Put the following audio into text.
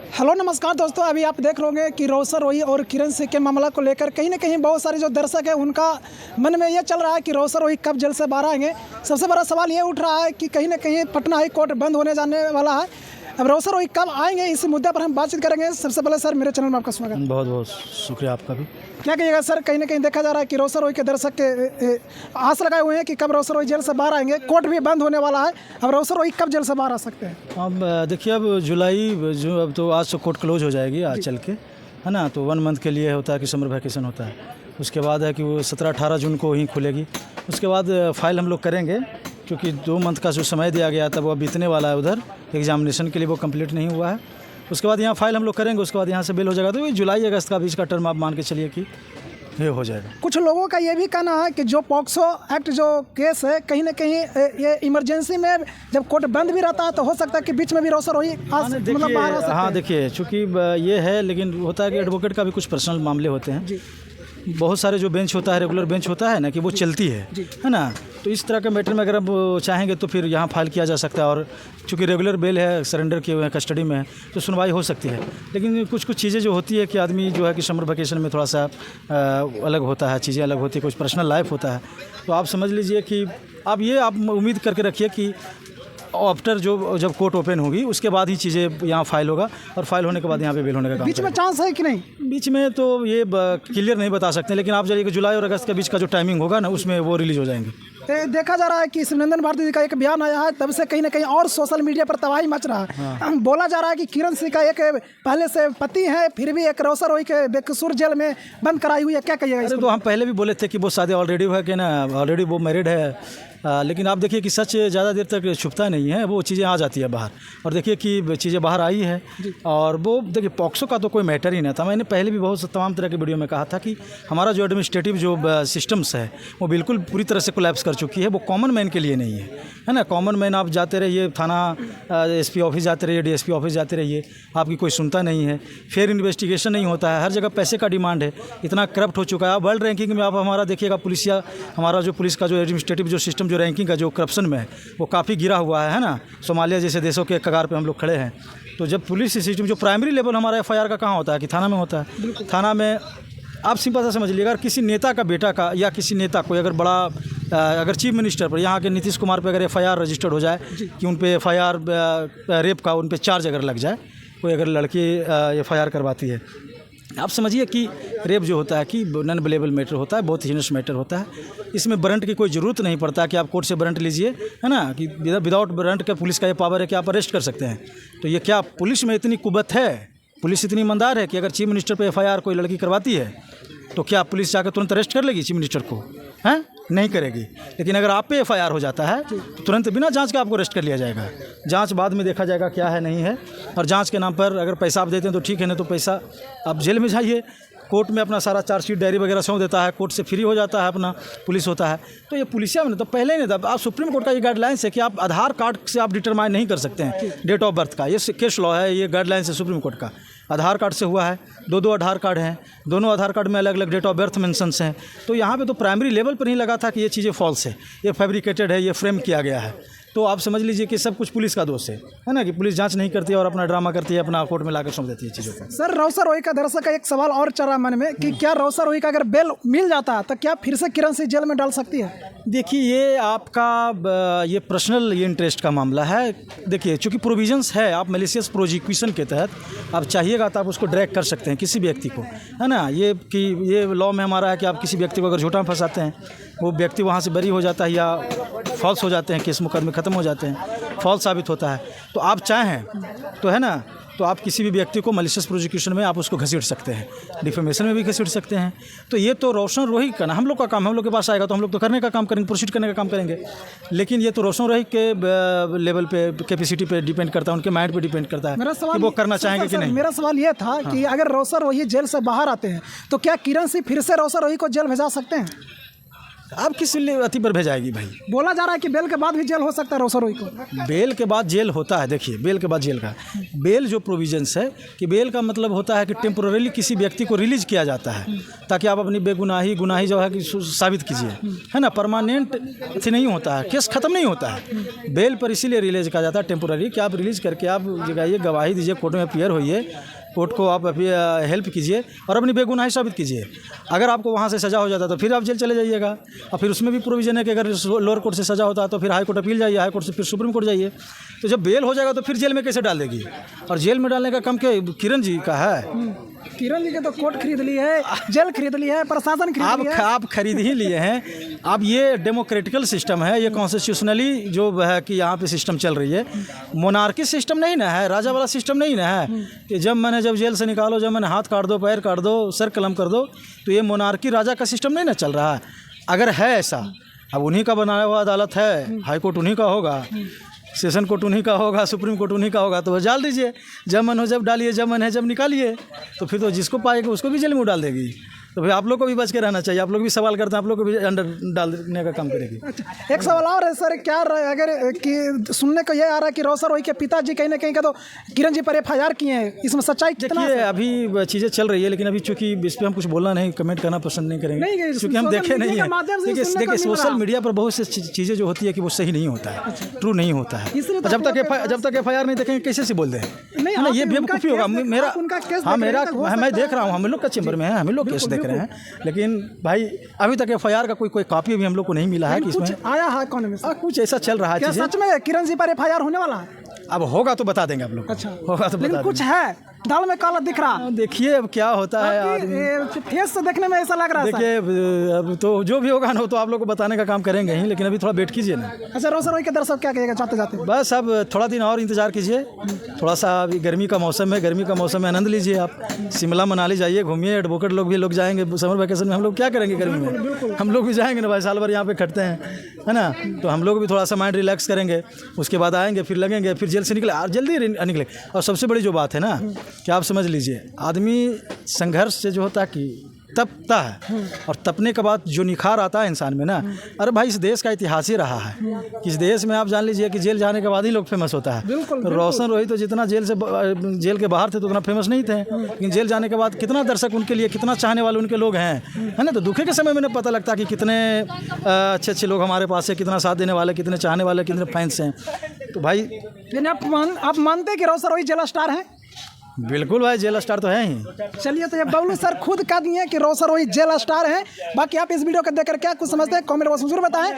Hello नमस्कार दोस्तों, अभी आप देख रहे होंगे कि रोशन रोही और किरण सिंह के मामला को लेकर कहीं ना कहीं बहुत सारे जो दर्शक हैं उनका मन में ये चल रहा है कि रोशन रोही कब जेल से बाहर आएंगे। सबसे बड़ा सवाल ये उठ रहा है कि कहीं ना कहीं पटना हाई कोर्ट बंद होने जाने वाला है। अब रोशन रोही कब आएंगे, इस मुद्दे पर हम बातचीत करेंगे। सबसे पहले सर, मेरे चैनल में आपका स्वागत। बहुत बहुत शुक्रिया आपका भी। क्या कहिएगा सर, कहीं ना कहीं देखा जा रहा है कि रोशन रोही के दर्शक के आस लगाए हुए हैं कि कब रोशन रोही जेल से बाहर आएंगे। कोर्ट भी बंद होने वाला है, अब रोशन रोही कब जेल से बाहर आ सकते हैं? अब देखिए, अब जुलाई जो अब तो आज से कोर्ट क्लोज हो जाएगी आज चल के, है ना। तो 1 मंथ के लिए होता है कि समर वैकेशन होता है। उसके बाद है कि वो 17-18 जून को ही खुलेगी। उसके बाद फाइल हम लोग करेंगे, क्योंकि 2 मंथ का जो समय दिया गया था वो अब बीतने वाला है। उधर एग्जामिनेशन के लिए वो कंप्लीट नहीं हुआ है। उसके बाद यहाँ फाइल हम लोग करेंगे, उसके बाद यहाँ से बेल हो जाएगा। तो ये जुलाई अगस्त का बीच का टर्म आप मान के चलिए कि ये हो जाएगा। कुछ लोगों का ये भी कहना है कि जो पॉक्सो एक्ट जो केस है, कहीं ना कहीं ये इमरजेंसी में जब कोर्ट बंद भी रहता है तो हो सकता है कि बीच में भी रोशन रोही मतलब बाहर आ सकते हैं। हाँ देखिए, चूँकि ये है, लेकिन होता है कि एडवोकेट का भी कुछ पर्सनल मामले होते हैं। बहुत सारे जो बेंच होता है, रेगुलर बेंच होता है ना, कि वो चलती है ना। तो इस तरह के मैटर में अगर आप चाहेंगे तो फिर यहाँ फाइल किया जा सकता है। और चूँकि रेगुलर बेल है, सरेंडर किए हुए हैं, कस्टडी में है, तो सुनवाई हो सकती है। लेकिन कुछ चीज़ें जो होती है कि आदमी जो है कि समर वेकेशन में थोड़ा सा अलग होता है, चीज़ें अलग होती है, कुछ पर्सनल लाइफ होता है। तो आप समझ लीजिए कि आप उम्मीद करके रखिए कि आफ्टर जब कोर्ट ओपन होगी उसके बाद ही चीज़ें यहाँ फाइल होगा, और फाइल होने के बाद यहाँ पे बेल होने का काम। बीच में चांस है कि नहीं? बीच में तो ये क्लियर नहीं बता सकते, लेकिन आप जाइए कि जुलाई और अगस्त के बीच का जो टाइमिंग होगा ना, उसमें वो रिलीज हो जाएंगे। देखा जा रहा है कि शिवनंदन भारती जी का एक बयान आया है, तब से कहीं ना कहीं और सोशल मीडिया पर तबाही मच रहा है। बोला जा रहा है कि किरण सिंह का एक पहले से पति है, फिर भी एक रोशन रोही के बेकसूर जेल में बंद कराई हुई है। क्या कहिएगा? तो हम पहले भी बोले थे कि वो शादी ऑलरेडी है कि ना, ऑलरेडी वो मैरिड है। लेकिन आप देखिए कि सच ज़्यादा देर तक छुपता नहीं है, वो चीज़ें आ जाती है बाहर। और देखिए कि चीज़ें बाहर आई है। और वो देखिए, पॉक्सो का तो कोई मैटर ही नहीं था। मैंने पहले भी बहुत तमाम तरह के वीडियो में कहा था कि हमारा जो एडमिनिस्ट्रेटिव जो सिस्टम्स है वो बिल्कुल पूरी तरह से कोलैप्स कर चुकी है। वो कॉमन मैन के लिए नहीं है ना। कॉमन मैन आप जाते रहिए थाना SP ऑफिस जाते रहिए, DSP ऑफिस जाते रहिए, आपकी कोई सुनता नहीं है। फेयर इन्वेस्टिगेशन नहीं होता है, हर जगह पैसे का डिमांड है, इतना करप्ट हो चुका है। आप वर्ल्ड रैंकिंग में आप हमारा देखिएगा, हमारा जो पुलिस का जो एडमिनिस्ट्रेटिव जो सिस्टम जो रैंकिंग का जो करप्शन में है वो काफ़ी गिरा हुआ है ना। सोमालिया जैसे देशों के कगार पे हम लोग खड़े हैं। तो जब पुलिस सिस्टम जो प्राइमरी लेवल हमारा FIR का कहाँ होता है कि थाना में होता है। थाना में आप सिंपल सा समझ लीजिए, अगर किसी नेता का बेटा का या किसी नेता कोई अगर बड़ा अगर चीफ मिनिस्टर पर, यहाँ के नीतीश कुमार पे अगर FIR रजिस्टर्ड हो जाए कि उन पे FIR रेप का उन पे चार्ज अगर लग जाए, कोई अगर लड़की FIR करवाती है, आप समझिए कि रेप जो होता है कि नॉन अवेलेबल मैटर होता है, बहुत हीनस मैटर होता है। इसमें वारंट की कोई ज़रूरत नहीं पड़ता कि आप कोर्ट से वारंट लीजिए, है ना, कि विदाउट वारंट का पुलिस का ये पावर है कि आप अरेस्ट कर सकते हैं। तो ये क्या पुलिस में इतनी कुव्वत है, पुलिस इतनी ईमानदार है कि अगर चीफ मिनिस्टर पे FIR कोई लड़की करवाती है तो क्या पुलिस जाकर तुरंत अरेस्ट कर लेगी चीफ मिनिस्टर को? हैं, नहीं करेगी। लेकिन अगर आप पे FIR हो जाता है तो तुरंत बिना जांच के आपको अरेस्ट कर लिया जाएगा। जांच बाद में देखा जाएगा क्या है नहीं है। और जांच के नाम पर अगर पैसा आप देते हैं तो ठीक है, नहीं तो पैसा आप जेल में जाइए। कोर्ट में अपना सारा चार्जशीट डायरी वगैरह सौंप देता है, कोर्ट से फ्री हो जाता है, अपना पुलिस होता है। तो ये पुलिसिया में तो पहले ही नहीं था। आप सुप्रीम कोर्ट का ये गाइडलाइंस है कि आप आधार कार्ड से आप डिटरमाइन नहीं कर सकते हैं डेट ऑफ बर्थ का। ये केस लॉ है, ये गाइडलाइंस है सुप्रीम कोर्ट का। आधार कार्ड से हुआ है, 2 आधार कार्ड हैं, दोनों आधार कार्ड में अलग अलग डेट ऑफ बर्थ मेंशंस हैं। तो यहाँ पे तो प्राइमरी लेवल पर ही लगा था कि ये चीज़ें फॉल्स है, ये फैब्रिकेटेड है, ये फ्रेम किया गया है। तो आप समझ लीजिए कि सब कुछ पुलिस का दोष है ना, कि पुलिस जांच नहीं करती है और अपना ड्रामा करती है, अपना कोर्ट में लाकर सौंप देती है चीज़ों को। सर, रोशन रोही का दर्शक का एक सवाल और चल रहा मन में कि क्या रोशन रोही का अगर बेल मिल जाता है तो क्या फिर से किरण सिंह जेल में डाल सकती है? देखिए, ये आपका ये पर्सनल ये इंटरेस्ट का मामला है। देखिए, चूँकि प्रोविजंस है, आप मैलिशियस प्रोसिक्यूशन के तहत आप चाहिएगा तो आप उसको ड्रैग कर सकते हैं किसी भी व्यक्ति को, है ना। ये लॉ में हमारा है कि आप किसी व्यक्ति को अगर झूठा में फंसाते हैं, वो व्यक्ति वहाँ से बरी हो जाता है या फॉल्स हो जाते हैं, केस मुकदमे ख़त्म हो जाते हैं, फॉल्स साबित होता है। तो आप चाहें तो, है ना, तो आप किसी भी व्यक्ति को मैलिशियस प्रोसिक्यूशन में आप उसको घसीट सकते हैं, डिफेमेशन में भी घसीट सकते हैं। तो ये तो रोशन रोही का ना, हम लोग का काम, हम लोग के पास आएगा तो हम लोग तो करने का काम करेंगे, प्रोसीड करने का काम करेंगे। लेकिन ये तो रोशन रोही के लेवल पे, कैपेसिटी पे डिपेंड करता है, उनके माइंड पे डिपेंड करता है कि वो करना चाहेंगे कि नहीं। मेरा सवाल ये था कि अगर रोशन रोही जेल से बाहर आते हैं तो क्या किरण सिंह फिर से रोशन रोही को जेल भेजा सकते हैं? आप किस अति पर भेजाएगी भाई? बोला जा रहा है कि बेल के बाद भी जेल हो सकता है रोसर रोही को। बेल के बाद जेल होता है, देखिए बेल के बाद जेल का बेल जो प्रोविजंस है कि बेल का मतलब होता है कि टेम्पोररी किसी व्यक्ति को रिलीज किया जाता है ताकि आप अपनी गुनाही जो है कि साबित कीजिए, है ना। परमानेंट अथी नहीं होता है, केस खत्म नहीं होता है। बेल पर इसीलिए रिलीज किया जाता है टेम्पोररी कि आप रिलीज करके आप जगाइए, गवाही दीजिए, कोर्ट में अपीयर होइए, कोर्ट को आप हेल्प कीजिए और अपनी बेगुनाही साबित कीजिए। अगर आपको वहाँ से सज़ा हो जाता है तो फिर आप जेल चले जाइएगा। और फिर उसमें भी प्रोविज़न है कि अगर लोअर कोर्ट से सज़ा होता है तो फिर हाई कोर्ट अपील जाइए, हाई कोर्ट से फिर सुप्रीम कोर्ट जाइए। तो जब बेल हो जाएगा तो फिर जेल में कैसे डाल देगी? और जेल में डालने का काम क्या किरण जी का है? किरण जी के तो कोर्ट खरीद ली है, जेल खरीद ली है, प्रशासन खरीद लिया है। आप खरीद ही लिए हैं। अब ये डेमोक्रेटिकल सिस्टम है, ये कॉन्स्टिट्यूशनली जो है कि यहाँ पे सिस्टम चल रही है। मोनार्की सिस्टम नहीं ना है, राजा वाला सिस्टम नहीं ना है कि जब जेल से निकालो, जब मैंने हाथ काट दो, पैर काट दो, सर कलम कर दो। तो ये मोनार्की राजा का सिस्टम नहीं ना चल रहा है। अगर है ऐसा, अब उन्हीं का बनाया हुआ अदालत है, हाई कोर्ट उन्हीं का होगा, सेशन कोर्ट उन्हीं का होगा, सुप्रीम कोर्ट उन्हीं का होगा, तो वह डाल दीजिए। जब मन हो जब डालिए, जब मन है जब निकालिए। तो फिर तो जिसको पाएगा उसको भी जेल में डाल देगी। तो फिर आप लोग को भी बच के रहना चाहिए। आप लोग भी सवाल करते हैं, आप लोग को भी अंडर डालने का काम करेगी। अच्छा, एक सवाल और है सर, क्या अगर कि सुनने को ये आ रहा है कि रोसर रोही के पिताजी कहीं ना कहीं का तो किरण जी पर FIR किए हैं, इसमें सच्चाई कितना? देखिए अभी चीज़ें चल रही है, लेकिन अभी चूंकि इस पर हम कुछ बोलना नहीं, कमेंट करना पसंद नहीं करेंगे क्योंकि हम देखे नहीं है। देखिए सोशल मीडिया पर बहुत सी चीज़ें जो होती है कि वो सही नहीं होता है, ट्रू नहीं होता है। जब तक FIR नहीं देखेंगे कैसे से बोल दें? नहीं, ये बेवकूफ़ी होगा। मैं देख रहा हूँ, हम लोग का चैम्बर में है, हम लोग केस देख रहे हैं, लेकिन भाई अभी तक FIR का कोई कॉपी भी हम लोग को नहीं मिला है कि इसमें आया है कौन में कुछ ऐसा चल रहा है। क्या सच में किरण जी पर FIR होने वाला है? अब होगा तो बता देंगे आप लोग। अच्छा, होगा तो लेकिन कुछ है दाल में काला दिख रहा। देखिए अब क्या होता है, फेस से देखने में ऐसा लग रहा है। देखिए अब तो जो भी होगा ना तो आप लोग को बताने का काम करेंगे ही, लेकिन अभी थोड़ा वेट कीजिए ना। अच्छा, रोसर रोही के दर्शक क्या कहेगा जाते जाते? बस अब थोड़ा दिन और इंतजार कीजिए। थोड़ा सा अभी गर्मी का मौसम है, गर्मी का मौसम में आनंद लीजिए। आप शिमला मनाली जाइए, घूमिए। एडवोकेट लोग भी लोग जाएंगे समर वैकेशन में। हम लोग क्या करेंगे गर्मी में? हम लोग भी जाएंगे ना भाई, साल भर यहाँ पे खटते हैं, है ना। तो हम लोग भी थोड़ा सा माइंड रिलैक्स करेंगे, उसके बाद आएंगे, फिर लगेंगे, फिर जेल से निकले और जल्दी निकले। और सबसे बड़ी जो बात है ना कि आप समझ लीजिए, आदमी संघर्ष से जो होता है कि तपता है, और तपने के बाद जो निखार आता है इंसान में ना, अरे भाई इस देश का इतिहास ही रहा है कि इस देश में आप जान लीजिए कि जेल जाने के बाद ही लोग फेमस होता है। रोशन रोही तो जितना जेल के बाहर थे तो उतना फेमस नहीं थे, लेकिन जेल जाने के बाद कितना दर्शक उनके लिए, कितना चाहने वाले उनके लोग हैं, है ना। तो दुखे के समय में पता लगता कि कितने अच्छे अच्छे लोग हमारे पास है, कितना साथ देने वाले, कितने चाहने वाले, कितने फैंस हैं। तो भाई आप मानते हैं कि रोसर रोही जेल स्टार है? बिल्कुल भाई, जेल स्टार तो है ही। चलिए, तो ये बबलू सर खुद कह दिए कि रोसर रोही जेल स्टार है। बाकी आप इस वीडियो को देखकर क्या कुछ समझते हैं कमेंट बॉक्स में जरूर बताएं।